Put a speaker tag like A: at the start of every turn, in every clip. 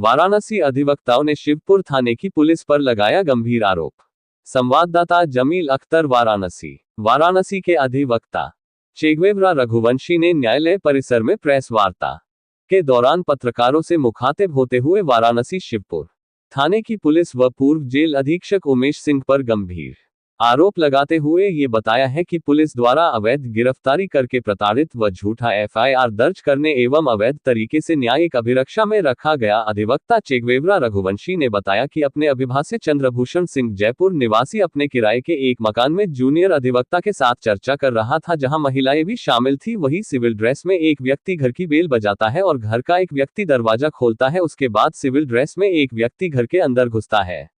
A: वाराणसी अधिवक्ताओं ने शिवपुर थाने की पुलिस पर लगाया गंभीर आरोप। संवाददाता जमील अख्तर वाराणसी के अधिवक्ता चेगवेवरा रघुवंशी ने न्यायालय परिसर में प्रेस वार्ता के दौरान पत्रकारों से मुखातिब होते हुए वाराणसी शिवपुर थाने की पुलिस व पूर्व जेल अधीक्षक उमेश सिंह पर गंभीर आरोप लगाते हुए ये बताया है कि पुलिस द्वारा अवैध गिरफ्तारी करके प्रताड़ित व झूठा एफआईआर दर्ज करने एवं अवैध तरीके से न्यायिक अभिरक्षा में रखा गया। अधिवक्ता चेगवेवरा रघुवंशी ने बताया कि अपने अभिभाषक चंद्रभूषण सिंह जयपुर निवासी अपने किराए के एक मकान में जूनियर अधिवक्ता के साथ चर्चा कर रहा था, जहां महिलाएं भी शामिल थी। वही सिविल ड्रेस में एक व्यक्ति घर की बेल बजाता है और घर का एक व्यक्ति दरवाजा खोलता है। उसके बाद सिविल ड्रेस में एक व्यक्ति घर के अंदर घुसता है,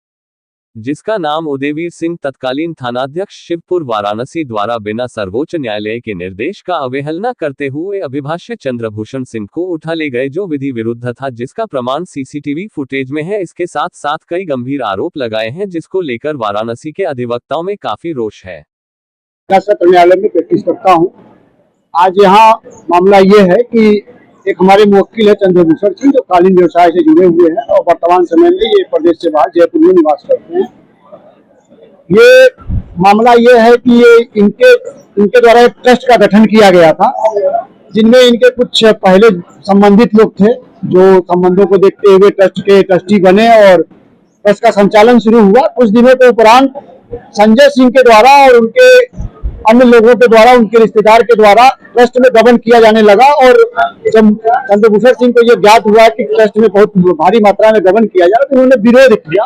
A: जिसका नाम उदयवीर सिंह तत्कालीन थानाध्यक्ष शिवपुर वाराणसी द्वारा बिना सर्वोच्च न्यायालय के निर्देश का अवहेलना करते हुए अभिभाषक चंद्रभूषण सिंह को उठा ले गए, जो विधि विरुद्ध था, जिसका प्रमाण सीसीटीवी फुटेज में है। इसके साथ साथ कई गंभीर आरोप लगाए हैं, जिसको लेकर वाराणसी के अधिवक्ताओं में काफी रोष है।
B: सत्र न्यायालय में प्रैक्टिस करता हूँ। आज यहाँ मामला ये है कि एक हमारे मुवक्किल है चंद्रभूषण सिंह, जो कालीन व्यवसाय से जुड़े हुए हैं और वर्तमान समय में ये प्रदेश से बाहर जयपुर में निवास करते हैं। ये मामला ये है कि ये इनके द्वारा एक ट्रस्ट का गठन किया गया था, जिनमें इनके कुछ पहले संबंधित लोग थे, जो संबंधों को देखते हुए ट्रस्ट के ट्रस्टी बने और ट्रस्ट का संचालन शुरू हुआ। कुछ दिनों के उपरांत संजय सिंह के द्वारा और उनके अन्य लोगों के द्वारा, उनके रिश्तेदार के द्वारा ट्रस्ट में गबन किया जाने लगा। और जब चंद्रभूषण सिंह को यह ज्ञात हुआ कि ट्रस्ट में बहुत भारी मात्रा में गबन किया जा रहा, तो उन्होंने विरोध किया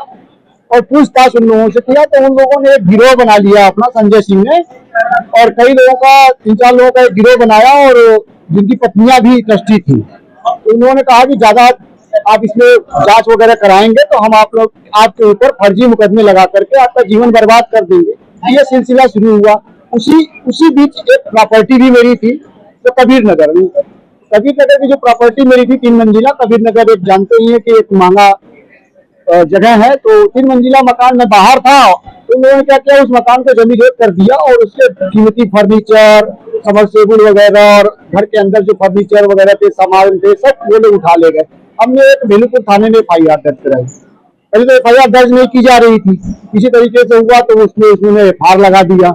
B: और पूछताछ उन लोगों से किया। तो उन लोगों ने एक गिरोह बना लिया अपना, संजय सिंह ने, और कई लोगों का, 3-4 लोगों का एक गिरोह बनाया, और जिनकी पत्नियां भी ट्रस्टी थी। तो उन्होंने कहा कि ज्यादा आप इसमें जांच वगैरह कराएंगे तो हम आपके ऊपर फर्जी मुकदमे लगा करके आपका जीवन बर्बाद कर देंगे। ये सिलसिला शुरू हुआ। उसी बीच एक प्रॉपर्टी भी मेरी थी, तो कबीर नगर की जो प्रॉपर्टी मेरी थी 3 मंजिला, कबीर नगर एक जानते ही है कि एक महंगा जगह है। तो 3 मंजिला मकान में बाहर था, तो उन लोगों ने क्या किया, उस मकान को जमीन कर दिया और उसके कीमती फर्नीचर, समरसेबुल वगैरह और घर के अंदर जो फर्नीचर वगैरह थे, सामान थे, सब वो लोग उठा ले गए। हमने एक बेलूपुर थाने में FIR दर्ज कराई। पहले तो FIR दर्ज नहीं की जा रही थी, किसी तरीके से हुआ तो उसने FIR लगा दिया।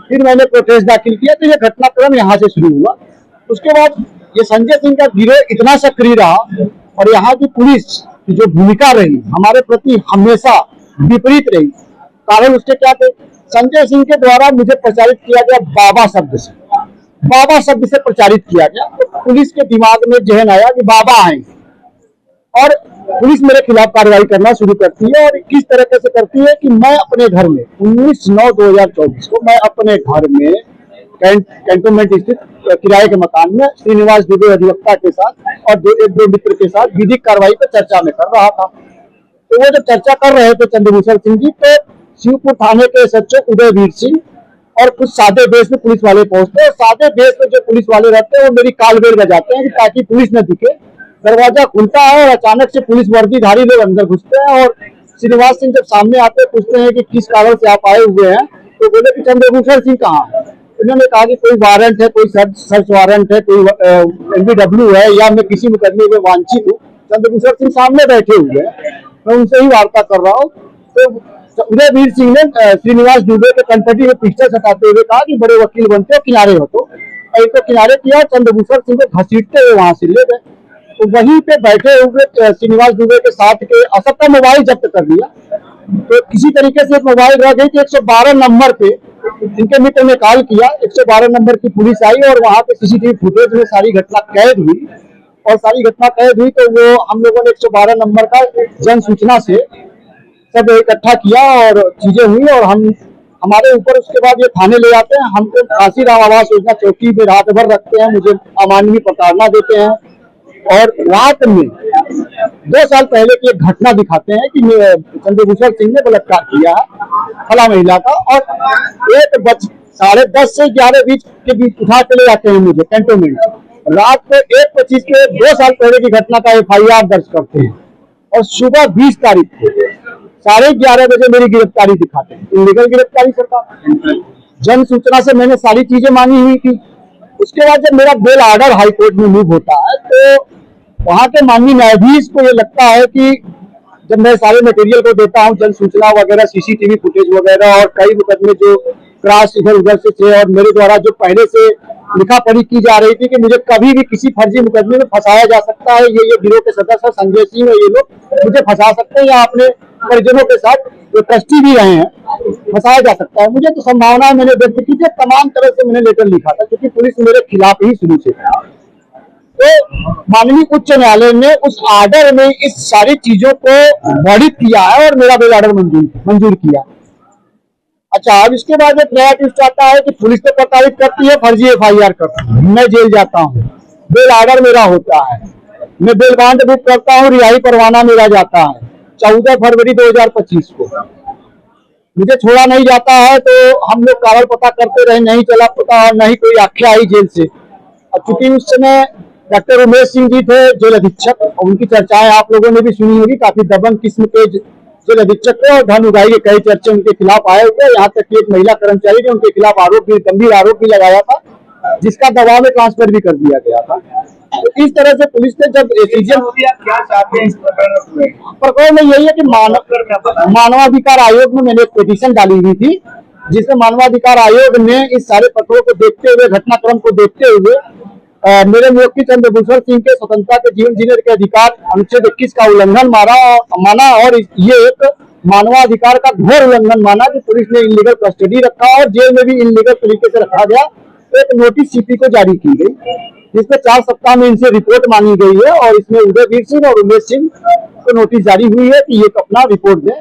B: फिर मैंने प्रोटेस्ट दाखिल किया, तो ये घटनाक्रम यहाँ से शुरू हुआ। उसके बाद ये संजय सिंह का गिरोह इतना सक्रिय रहा और यहाँ की पुलिस की जो भूमिका रही हमारे प्रति हमेशा विपरीत रही। कारण उसके क्या थे, संजय सिंह के द्वारा मुझे प्रचारित किया गया बाबा शब्द से प्रचारित किया गया। तो पुलिस के दिमाग में जहन आया कि बाबा आएंगे और पुलिस मेरे खिलाफ कार्रवाई करना शुरू करती है। और किस तरीके से करती है कि मैं अपने घर में 19/9/2024 को मैं अपने घर में कैंटोनमेंट स्थित किराए के मकान में श्रीनिवास दुबे अधिवक्ता के साथ और एक दो मित्र के साथ विधिक कार्रवाई पर चर्चा में कर रहा था। तो वो जब चर्चा कर रहे थे चंद्रभूषण सिंह जी, तो शिवपुर थाने के SHO उदयवीर सिंह और कुछ सादे बेस में पुलिस वाले पहुंचते हैं। सादे बेस में जो पुलिस वाले रहते हैं वो मेरी कालबेल बजाते हैं ताकि पुलिस न दिखे। दरवाजा खुलता है और अचानक से पुलिस वर्दीधारी लोग अंदर घुसते हैं और श्रीनिवास सिंह जब सामने आते हैं, पूछते हैं कि किस कारण से आप आए हुए हैं, तो बोले कि चंद्रभूषण सिंह कहाँ है। उन्होंने कहा कि कोई वारंट है, कोई सर्च वारंट है, कोई MVW है या मैं किसी मुकदमे में वांछित हूँ। चंद्रभूषण सिंह सामने बैठे हुए हैं, मैं उनसे ही वार्ता कर रहा हूँ। तो उदयवीर सिंह ने श्रीनिवास दुबे के कनपटी में पिस्टल सटाते हुए कहा कि बड़े वकील बनते हो, किनारे हो। तो एक तो किनारे किया, चंद्रभूषण सिंह को घसीटते हुए वहां से ले गए। तो वहीं पे बैठे हुए श्रीनिवास दुबे के साथ के सबका मोबाइल जब्त कर लिया। तो किसी तरीके से मोबाइल रह गई थी 112 नंबर पे। इनके मित्र ने कॉल किया, 112 नंबर की पुलिस आई और वहां पे CCTV फुटेज में सारी घटना कैद हुई। तो वो हम लोगों ने 112 नंबर का जन सूचना से सब इकट्ठा किया और चीजें हुई और हमारे ऊपर उसके बाद ये थाने ले जाते हैं। हमको काशीराम आवास योजना चौकी में रात भर रखते हैं, मुझे अमानवीय प्रताड़ना देते हैं और रात में 2 साल पहले की एक घटना दिखाते हैं कि चंद्रभूषण सिंह ने बलात्कार किया फला महिला का और 10:30 से 11 बीच के बीच उठा के ले जाते हैं मुझे कैंटोनमेंट। रात को 1:25 के 2 साल पहले की घटना का FIR दर्ज करते हैं और सुबह 20 तारीख को 11:30 बजे मेरी गिरफ्तारी दिखाते हैं। इलीगल गिरफ्तारी सरकार, जन सूचना से मैंने सारी चीजें मांगी हुई थी। उसके बाद जब मेरा बेल ऑर्डर हाईकोर्ट में मूव होता है तो वहां के माननीय न्यायाधीश को ये लगता है कि जब मैं सारे मटेरियल को देता हूं, जन सूचना वगैरह, सीसीटीवी फुटेज वगैरह, और कई मुकदमे जो क्रॉस इधर उधर से थे, और मेरे द्वारा जो पहले से लिखा पढ़ी की जा रही थी कि मुझे कभी भी किसी फर्जी मुकदमे में फंसाया जा सकता है, ये गिरोह के सदस्य संजय सिंह और ये लोग मुझे फंसा सकते हैं, या अपने परिजनों के साथ जो ट्रस्टी भी रहे हैं फंसाया जा सकता है। मुझे तो संभावना मैंने व्यक्त की थी, तमाम तरह से मैंने लेटर लिखा था, क्योंकि पुलिस मेरे खिलाफ ही शुरू से था। तो माननीय उच्च न्यायालय ने उस आर्डर में इस सारी चीजों को वर्णित किया है और मेरा बेल आर्डर मंजूर किया। अच्छा, अब इसके बाद एक नया ट्विस्ट आता है कि पुलिस तो प्रताड़ित करती है, फर्जी एफआईआर करती है, मैं जेल जाता हूँ, बेल आर्डर मेरा होता है, मैं बेल बांड बुक करता हूँ, रिहाई परवाना मेरा जाता है 14 फरवरी 2025 को। मुझे छोड़ा नहीं जाता है, तो हम लोग कारण पता करते रहे, नहीं चला पता, और नहीं कोई आख्या आई जेल से। और चूंकि उस समय डॉक्टर उमेश सिंह जी थे जेल अधीक्षक, और उनकी चर्चाएं आप लोगों ने भी सुनी होगी, काफी दबंग किस्म के जेल अधीक्षक थे, और धन उगाही के कई चर्चे उनके खिलाफ आए हुए। यहाँ तक कि एक महिला कर्मचारी ने उनके खिलाफ गंभीर आरोप भी लगाया था, जिसका दबाव में ट्रांसफर भी कर दिया गया था। तो इस तरह से पुलिस ने जब क्या चाहते हैं इस प्रकरण में यही है कि मानवाधिकार आयोग में मैंने एक पिटीशन डाली हुई थी, जिसमें मानवाधिकार आयोग ने इस सारे पत्रों को देखते हुए, घटनाक्रम को देखते हुए, मेरे मुवक्किल चंद्रभूषण सिंह के स्वतंत्रता के जीवन जीने के अधिकार अनुच्छेद 21 का उल्लंघन माना, और ये एक मानवाधिकार का घोर उल्लंघन माना कि पुलिस ने इनलीगल कस्टडी रखा और जेल में भी इनलीगल तरीके से रखा गया। तो एक नोटिस सीपी को जारी की गई, जिसमें 4 सप्ताह में इनसे रिपोर्ट मांगी गई है, और इसमें उदयवीर सिंह और उमेश सिंह को नोटिस जारी हुई है कि ये अपना रिपोर्ट दें।